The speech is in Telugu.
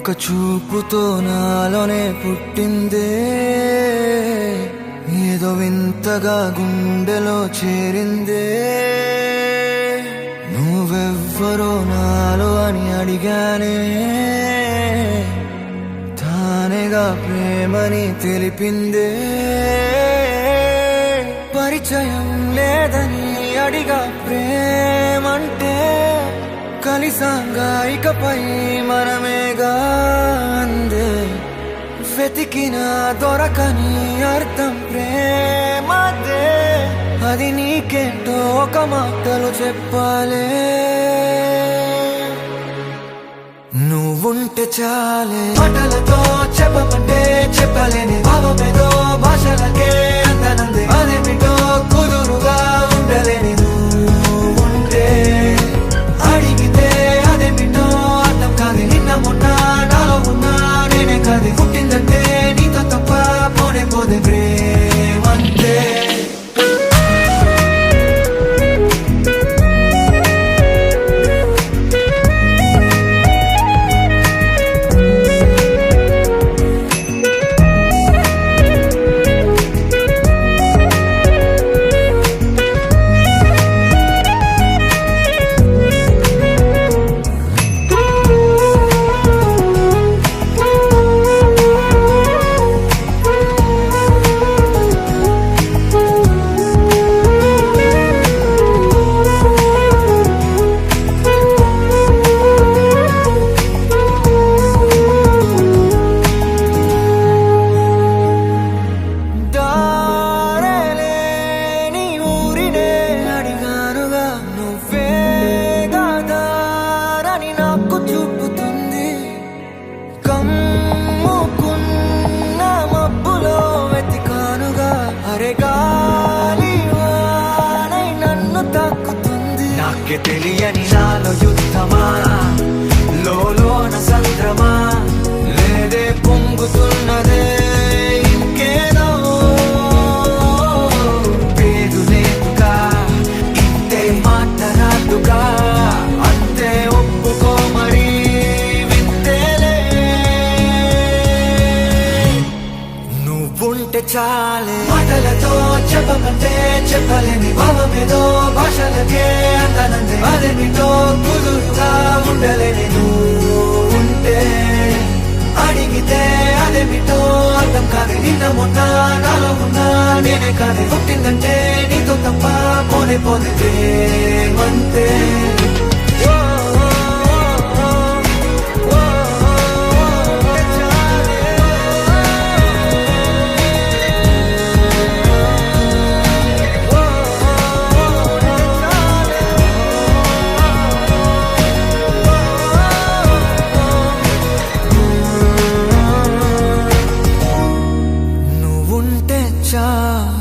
ఒక చూపుతో నాలోనే పుట్టిందే, ఏదో వింతగా గుండెలో చేరిందే. నువ్వెవ్వరో నాలో అని అడిగానే, తానేగా ప్రేమని తెలిపిందే. పరిచయం లేదని అడిగా ప్రేమంటే, కలిసాంగా ఇకపై మనమేగా అందే. వెతికిన దొరకని అర్థం ప్రేమదే, అది నీకేంటో ఒక మాటలు చెప్పాలే. నువ్వుంటే చాలే, మాటలతో చెప్పమంటే చెప్పలేని భావమేదో భాషలకే అందనందే. అదేమిటో కుదురుగా ఉండలేని నువ్వుంటే, అడిగితే అదేమిటో అర్థం కాదు. నిన్న మొన్న నాలో ఉన్నా నేనే కాదు. పుట్టిందంటే నీతో తప్ప పోనే పోదే ప్రేమంతే. నాకే తెలియని నాలో యుద్ధమా, లోన సంద్రమా, లేదే పొంగుతున్నదే ఇంకేదో. పేరు లేదుగా, ఇంతే మాట్లాడుగా, అంతే ఒప్పుకో మరి వింతేలే. నువ్వుంటే చాలే, మాటలతో చెప్పమంటే చెప్పలేని భావమేదో భాషలకే అందనందే. అదేమిటో కుదురుగా ఉండలేని నువ్వుంటే, అడిగితే అదేమిటో అర్థం కాదు. నిన్న మొన్న నాలో ఉన్నా నేనే కాదు. పుట్టిందంటే నీతో తప్ప పోనే పోనే ప్రేమంతే. నువ్వుంటే చాలు.